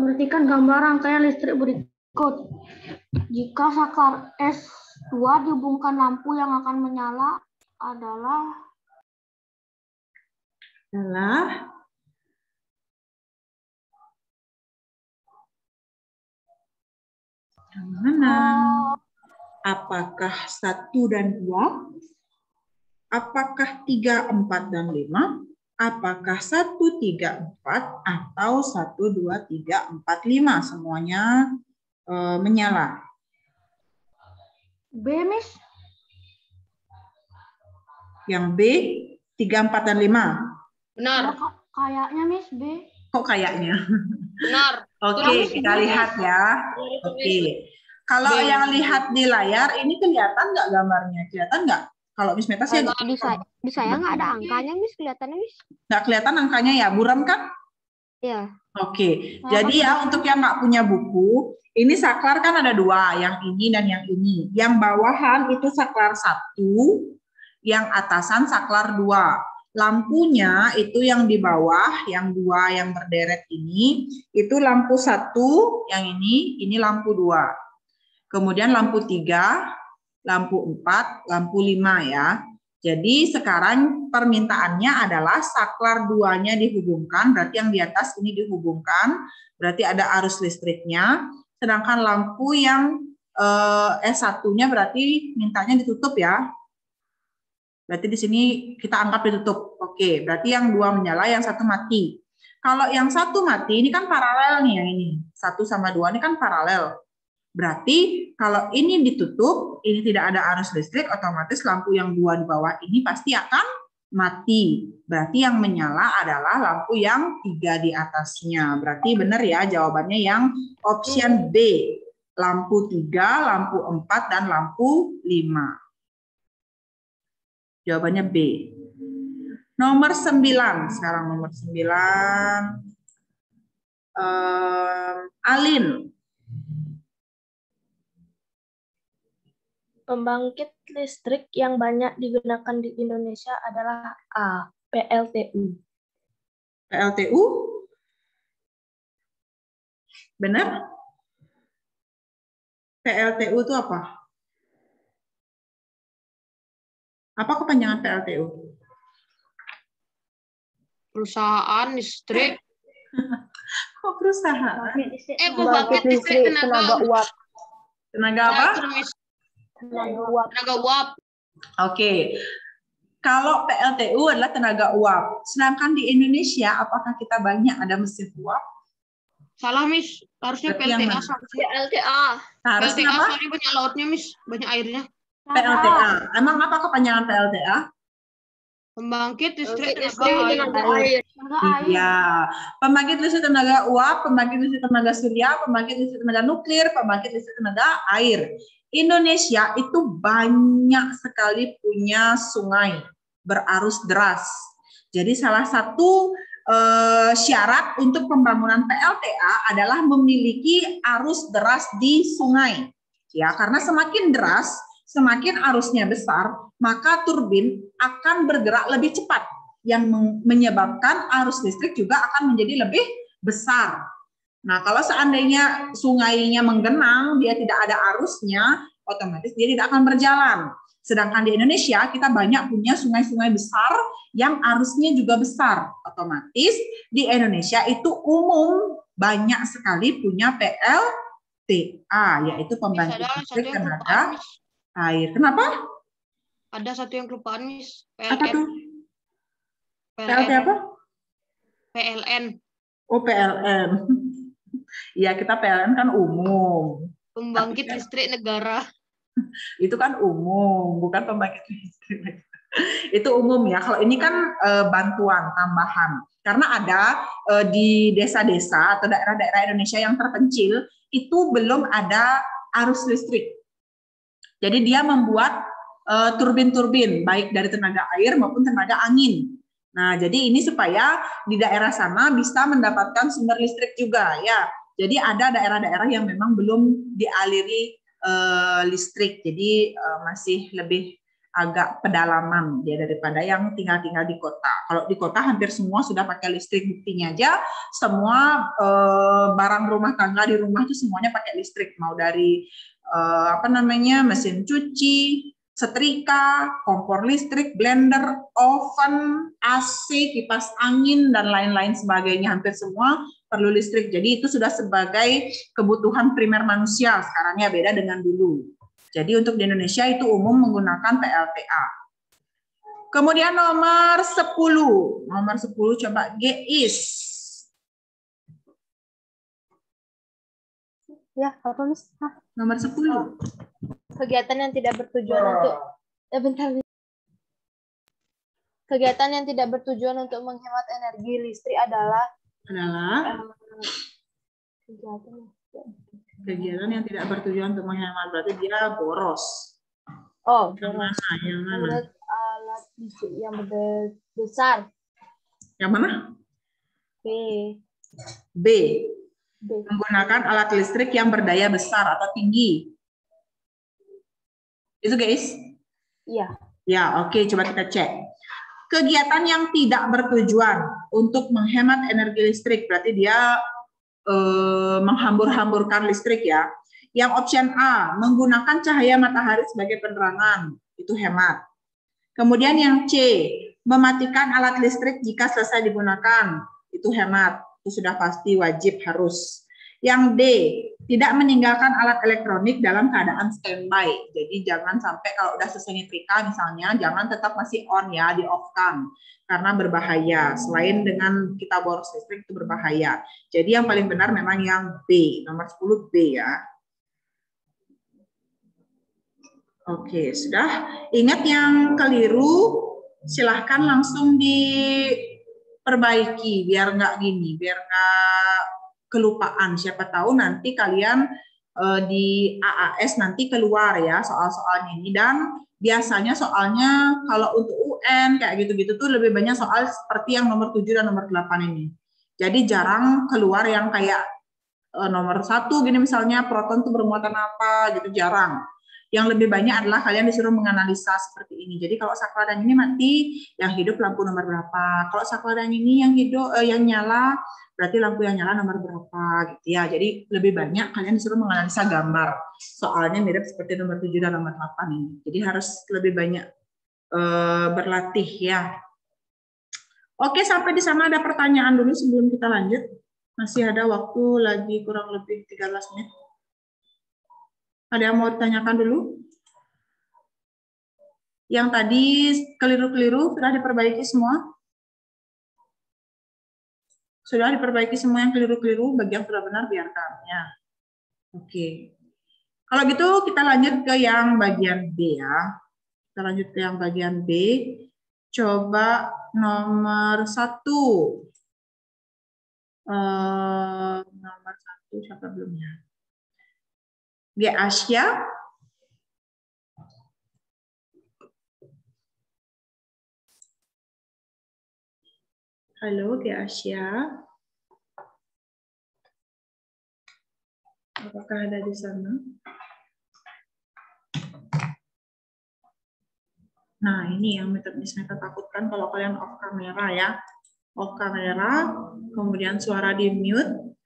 perhatikan gambar rangkaian listrik berikut. Jika saklar S2 dihubungkan lampu yang akan menyala adalah yang mana? Apakah 1 dan 2? Apakah 3, 4, dan 5? Apakah 1, 3, 4? Atau 1, 2, 3, 4, 5? Semuanya menyala. B, Miss. Yang B, 3, 4, dan 5. Benar. Kayaknya Miss B. Kok kayaknya? Benar. Oke, kita lihat ya. Oke. Kalau yang lihat di layar, ini kelihatan nggak gambarnya? Kelihatan nggak? Kalau Miss Meta sih Di saya nggak ada angkanya, Miss, kelihatannya, Miss. nggak kelihatan angkanya ya, buram kan? Iya. Oke, jadi ya untuk yang nggak punya buku, ini saklar kan ada 2, yang ini dan yang ini. Yang bawahan itu saklar 1, yang atasan saklar 2. Lampunya itu yang di bawah, yang 2 yang berderet ini, itu lampu 1, yang ini lampu 2. Kemudian lampu 3, lampu 4, lampu 5 ya. Jadi sekarang permintaannya adalah saklar 2-nya dihubungkan, berarti yang di atas ini dihubungkan, berarti ada arus listriknya. Sedangkan lampu yang S1-nya berarti mintanya ditutup ya. Berarti di sini kita anggap ditutup. Oke, berarti yang 2 menyala, yang 1 mati. Kalau yang 1 mati, ini kan paralel nih yang ini. 1 sama 2 ini kan paralel. Berarti kalau ini ditutup, ini tidak ada arus listrik, otomatis lampu yang 2 di bawah ini pasti akan mati. Berarti yang menyala adalah lampu yang 3 di atasnya. Berarti benar ya jawabannya yang option B. Lampu 3, lampu 4, dan lampu 5. Jawabannya B. Nomor 9. Sekarang nomor 9. Alin. Pembangkit listrik yang banyak digunakan di Indonesia adalah A. PLTU. PLTU? Benar? PLTU itu apa? Apa kepanjangan PLTU? Perusahaan listrik. Kok perusahaan? Pembangkit listrik tenaga uap. Tenaga apa? Tenaga uap. Oke. Kalau PLTU adalah tenaga uap. Sedangkan di Indonesia, apakah kita banyak ada mesin uap? Salah, Miss. Harusnya Berarti yang PLTA. mana? PLTA. Harusnya PLTA apa? soalnya banyak lautnya, Miss. Banyak airnya. PLTA. Emang apa kepanjangan PLTA? Pembangkit listrik Pembangkit tenaga listrik air. tenaga air. Tenaga air. Ya, pembangkit listrik tenaga uap, pembangkit listrik tenaga surya, pembangkit listrik tenaga nuklir, pembangkit listrik tenaga air. Indonesia itu banyak sekali punya sungai berarus deras. Jadi salah satu syarat untuk pembangunan PLTA adalah memiliki arus deras di sungai. Ya, karena semakin deras, semakin arusnya besar, maka turbin akan bergerak lebih cepat, yang menyebabkan arus listrik juga akan menjadi lebih besar. Nah, kalau seandainya sungainya menggenang, dia tidak ada arusnya, otomatis dia tidak akan berjalan. Sedangkan di Indonesia, kita banyak punya sungai-sungai besar yang arusnya juga besar. Otomatis di Indonesia itu umum banyak sekali punya PLTA, yaitu pembangkit listrik tenaga air. Kenapa? Ada satu yang kelupaan, Miss. Apa tuh? PLT PLN. apa? PLN. Oh, PLN. Ya, kita PLN kan umum. Pembangkit listrik negara. Itu kan umum, bukan pembangkit listrik. Itu umum ya. Kalau ini kan bantuan tambahan. Karena ada di desa-desa atau daerah-daerah Indonesia yang terpencil, itu belum ada arus listrik. Jadi dia membuat turbin-turbin, baik dari tenaga air maupun tenaga angin. Nah, jadi ini supaya di daerah sana bisa mendapatkan sumber listrik juga ya. Jadi ada daerah-daerah yang memang belum dialiri listrik, jadi masih lebih agak pedalaman dia daripada yang tinggal-tinggal di kota. Kalau di kota hampir semua sudah pakai listrik, buktinya aja semua barang rumah tangga di rumah itu semuanya pakai listrik, mau dari mesin cuci, setrika, kompor listrik, blender, oven, AC, kipas angin, dan lain-lain sebagainya. Hampir semua perlu listrik. Jadi itu sudah sebagai kebutuhan primer manusia sekarang ya, beda dengan dulu. Jadi untuk di Indonesia itu umum menggunakan PLTA. Kemudian nomor 10. Nomor 10 coba GIS. Ya, apa Miss? Nomor 10. Kegiatan yang tidak bertujuan untuk Kegiatan yang tidak bertujuan untuk menghemat energi listrik adalah kegiatan yang tidak bertujuan untuk menghemat, berarti dia boros. Oh, Yang mana? Yang mana? menurut alat listrik yang besar. Yang mana? B. B. Menggunakan alat listrik yang berdaya besar atau tinggi. Itu guys? Iya. Ya, oke, coba kita cek. Kegiatan yang tidak bertujuan untuk menghemat energi listrik, berarti dia menghambur-hamburkan listrik ya. Yang option A, menggunakan cahaya matahari sebagai penerangan, itu hemat. Kemudian yang C, mematikan alat listrik jika selesai digunakan, itu hemat. Itu sudah pasti wajib harus. Yang D, tidak meninggalkan alat elektronik dalam keadaan standby. Jadi jangan sampai kalau udah selesai nyetrika misalnya, jangan tetap masih on ya, di off kan. Karena berbahaya. Selain dengan kita boros listrik itu berbahaya. Jadi yang paling benar memang yang B, nomor 10 B ya. Oke, sudah. Ingat yang keliru, silahkan langsung diperbaiki biar nggak gini, biar nggak kelupaan. Siapa tahu nanti kalian di AAS nanti keluar ya soal-soalnya ini. Dan biasanya soalnya kalau untuk UN kayak gitu-gitu tuh lebih banyak soal seperti yang nomor 7 dan nomor 8 ini. Jadi jarang keluar yang kayak nomor 1 gini misalnya proton tuh bermuatan apa gitu, jarang. Yang lebih banyak adalah kalian disuruh menganalisa seperti ini. Jadi kalau saklar yang ini mati, yang hidup lampu nomor berapa. Kalau saklar yang ini yang hidup yang nyala, berarti lampu yang nyala nomor berapa gitu ya. Jadi lebih banyak kalian disuruh menganalisa gambar. Soalnya mirip seperti nomor 7 dan nomor 8 ini. Jadi harus lebih banyak berlatih ya. Oke, sampai di sana ada pertanyaan dulu sebelum kita lanjut. Masih ada waktu lagi kurang lebih 13 menit. Ada yang mau ditanyakan dulu? Yang tadi keliru-keliru sudah diperbaiki semua? Sudah diperbaiki semua yang keliru-keliru, bagi yang sudah benar biarkan ya. Oke. Kalau gitu kita lanjut ke yang bagian B ya. Kita lanjut ke yang bagian B. Coba nomor 1. Nomor 1 siapa belumnya? G. Asya. Halo, G. Asya. Apakah ada di sana? Nah, ini yang Miss Meta takutkan kalau kalian off kamera ya. Off kamera, kemudian suara di mute,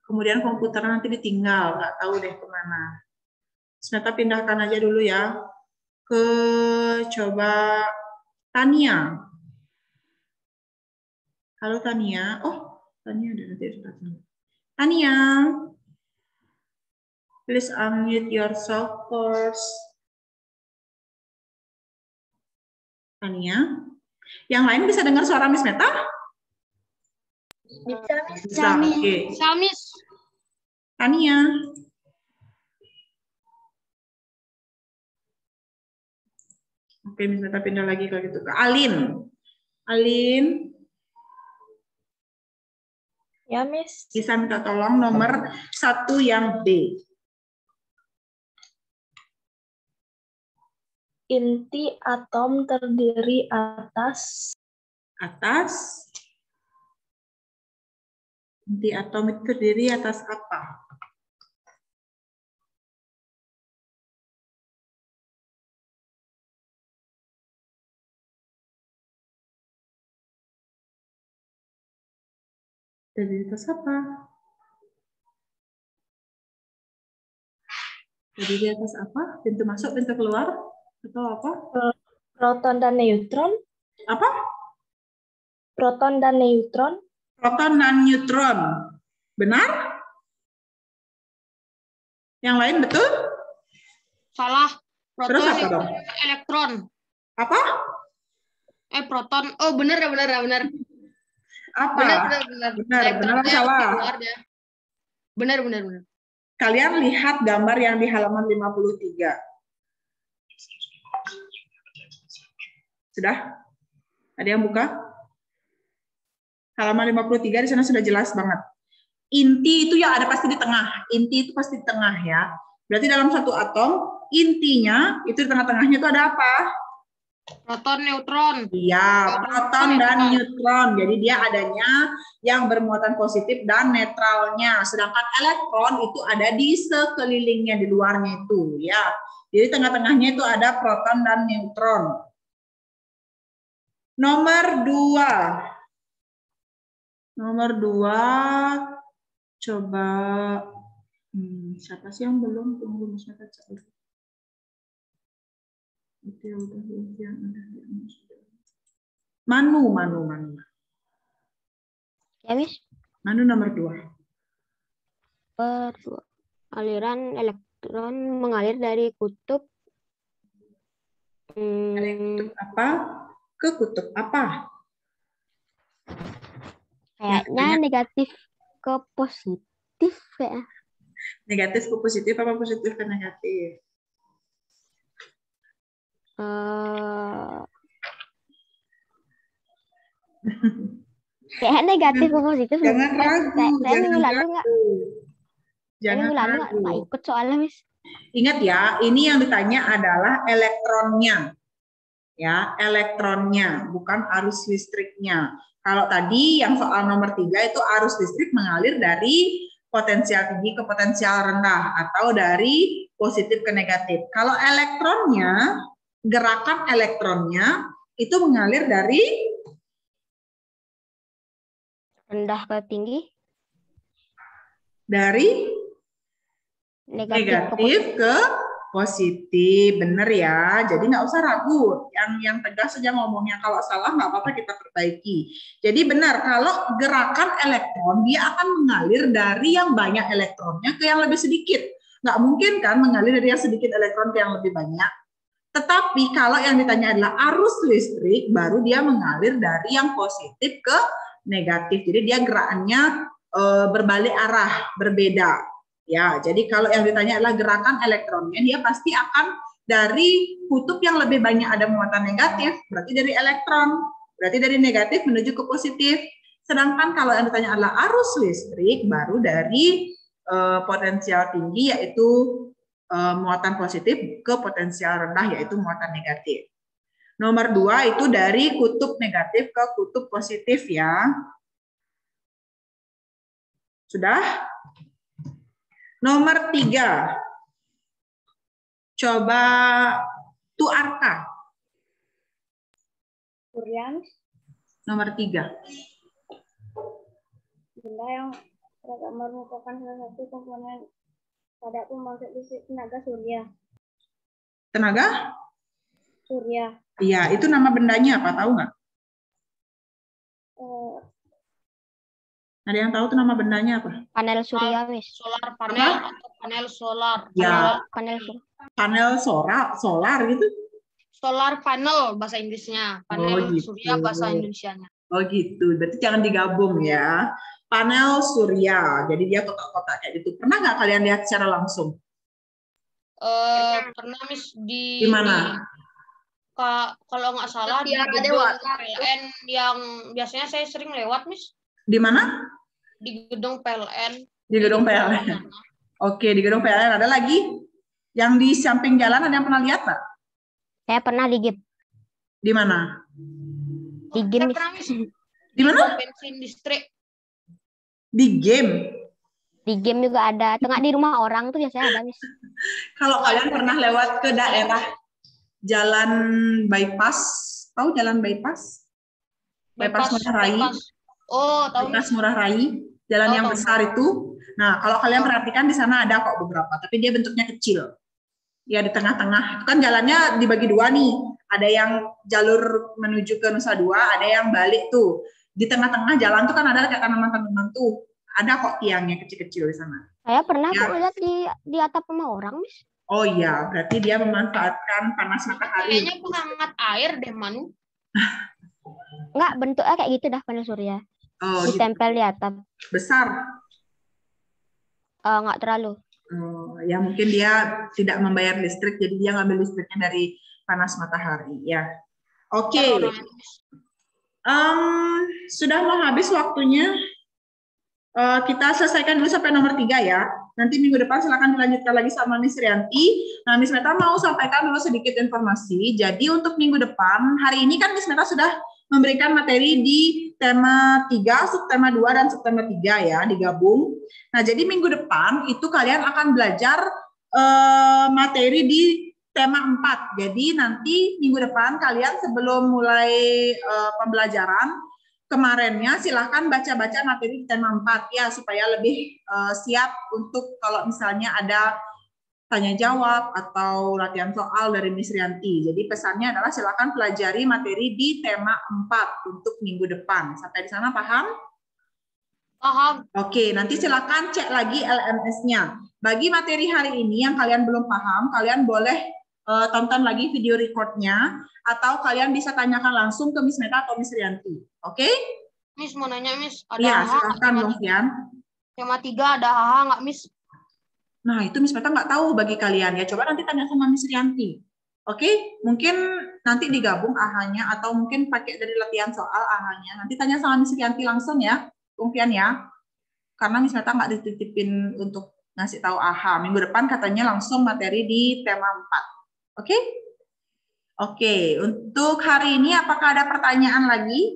kemudian komputer nanti ditinggal, nggak tahu deh kemana. Miss Meta pindahkan aja dulu ya ke coba Tania. Halo Tania. Oh, Tania ada nanti. Tania, please unmute yourself first. Tania. Yang lain bisa dengar suara Miss Meta? Bisa. Oke. Samis. Tania. Oke, Miss Meta pindah lagi kalau gitu ke Alin. Alin. Ya, Miss. Bisa minta tolong nomor 1 yang B. Inti atom terdiri atas. Inti atom itu terdiri atas apa? Terdiri atas apa? Terdiri atas apa? Pintu masuk, pintu keluar? Atau apa? Proton dan neutron. Apa? Proton dan neutron. Proton dan neutron. Benar? Yang lain betul? Salah. Proton, Terus apa dong? elektron. Apa? Proton. Oh, benar. Apa? Benar, Elektronnya salah. keluar dia. Benar. Kalian lihat gambar yang di halaman 53. Sudah? Ada yang buka? Halaman 53 di sana sudah jelas banget. Inti itu ya ada pasti di tengah. Inti itu pasti di tengah ya. Berarti dalam satu atom, intinya itu di tengah-tengahnya itu ada apa? Proton, neutron. Iya, proton dan neutron. Jadi dia adanya yang bermuatan positif dan netralnya. Sedangkan elektron itu ada di sekelilingnya, di luarnya itu. Ya, jadi tengah-tengahnya itu ada proton dan neutron. Nomor 2. Nomor 2. Coba, siapa sih yang belum? Tunggu, misalnya cek. Manu. Ya, Miss. Manu nomor 2. Aliran elektron mengalir dari kutub Kutub apa ke kutub apa? kayaknya negatif ke positif ya. Negatif ke positif apa positif ke negatif? Kayak negatif ke positif. Jangan ragu, Minggu lalu jangan ragu. nggak ikut soalnya, Miss. Ingat ya, ini yang ditanya adalah elektronnya. Ya, elektronnya, bukan arus listriknya. Kalau tadi yang soal nomor 3 itu arus listrik mengalir dari potensial tinggi ke potensial rendah atau dari positif ke negatif. Kalau elektronnya, gerakan elektronnya itu mengalir dari rendah ke tinggi. Dari negatif ke positif, bener ya. Jadi nggak usah ragu. Yang tegas saja ngomongnya. Kalau salah nggak apa-apa kita perbaiki. Jadi benar kalau gerakan elektron dia akan mengalir dari yang banyak elektronnya ke yang lebih sedikit. Nggak mungkin kan mengalir dari yang sedikit elektron ke yang lebih banyak. Tetapi kalau yang ditanya adalah arus listrik, baru dia mengalir dari yang positif ke negatif. Jadi dia gerakannya berbalik arah, berbeda. Ya, jadi kalau yang ditanya adalah gerakan elektronnya, dia pasti akan dari kutub yang lebih banyak ada muatan negatif, berarti dari elektron. Berarti dari negatif menuju ke positif. Sedangkan kalau yang ditanya adalah arus listrik, baru dari potensial tinggi, yaitu muatan positif, ke potensial rendah, yaitu muatan negatif. Nomor 2 itu dari kutub negatif ke kutub positif ya. Sudah? Nomor 3. Coba tuarka. Surya, Nomor 3. benda yang merupakan salah satu komponen pada pembangkit listrik tenaga surya. Tenaga? Surya. Iya, itu nama bendanya apa? Tahu nggak? Ada yang tahu tuh nama bendanya apa? Panel surya, Miss. Solar panel atau panel solar. Ya, Panel surya. panel solar gitu. Solar panel bahasa Inggrisnya. Panel gitu. surya bahasa Indonesianya. Oh gitu, berarti jangan digabung ya. Panel surya, jadi dia kotak-kotak kayak gitu. Pernah nggak kalian lihat secara langsung? Pernah Miss di mana? Kalau nggak salah di gedung PLN yang biasanya saya sering lewat Miss. Di mana? Di gedung PLN. Di gedung PLN. Oke, di gedung PLN. Ada lagi? Yang di samping jalan ada yang pernah lihat Pak? Saya pernah di GIM. Di mana? Di GIM, Miss. Di mana? Bensin listrik. Di game. Di GIM juga ada. Tengah di rumah orang tuh biasanya ada, Miss. Kalau kalian pernah lewat ke daerah Jalan Bypass, tahu Jalan Bypass? Bypass Murah Rai. Oh, tahu. Bypass Murah Rai, jalan yang besar itu. Nah, kalau kalian perhatikan di sana ada kok beberapa, tapi dia bentuknya kecil. Ya di tengah-tengah. Itu kan jalannya dibagi dua nih. Ada yang jalur menuju ke Nusa Dua, ada yang balik tuh. Di tengah-tengah jalan tuh kan ada kayak tanaman-tanaman tuh. Ada kok tiangnya kecil-kecil di sana. Saya pernah Ya. kok lihat di atap rumah orang, Miss. Oh iya, berarti dia memanfaatkan panas matahari. Kayaknya penghangat air deh, Manu. Enggak, bentuknya kayak gitu dah panel surya. Oh, gitu. Ditempel di atap. Besar. Enggak terlalu. Oh, ya mungkin dia tidak membayar listrik, jadi dia ngambil listriknya dari panas matahari. Ya, oke. Sudah mau habis waktunya. Kita selesaikan dulu sampai nomor 3 ya. Nanti minggu depan silakan dilanjutkan lagi sama Miss Rianti. Nah, Miss Meta mau sampaikan dulu sedikit informasi. Jadi untuk minggu depan, hari ini kan Miss Meta sudah memberikan materi di tema 3, subtema 2, dan subtema 3 ya, digabung. Nah, jadi minggu depan itu kalian akan belajar materi di tema 4. Jadi nanti minggu depan kalian sebelum mulai pembelajaran, kemarinnya silahkan baca-baca materi di tema 4 ya, supaya lebih siap untuk kalau misalnya ada tanya jawab atau latihan soal dari Miss Rianti. Jadi pesannya adalah silahkan pelajari materi di tema 4 untuk minggu depan. Sampai di sana paham? Paham. Oke, nanti silakan cek lagi LMS-nya. Bagi materi hari ini yang kalian belum paham, kalian boleh tonton lagi video recordnya, atau kalian bisa tanyakan langsung ke Miss Meta atau Miss Rianti. Oke? Miss mau nanya, Miss. Ada Iya, HH silakan Dong Fian. Tema 3 ada HH nggak, Miss? Nah, itu Miss Meta nggak tahu bagi kalian ya. Coba nanti tanya sama Miss Rianti. Oke? Mungkin nanti digabung AHA-nya, atau mungkin pakai dari latihan soal AHA-nya. Nanti tanya sama Miss Rianti langsung ya, Bung Fian ya. Karena Miss Meta nggak dititipin untuk ngasih tahu AHA. Minggu depan katanya langsung materi di tema 4. Oke? Oke, untuk hari ini apakah ada pertanyaan lagi?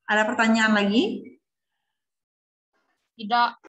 Ada pertanyaan lagi? Tidak.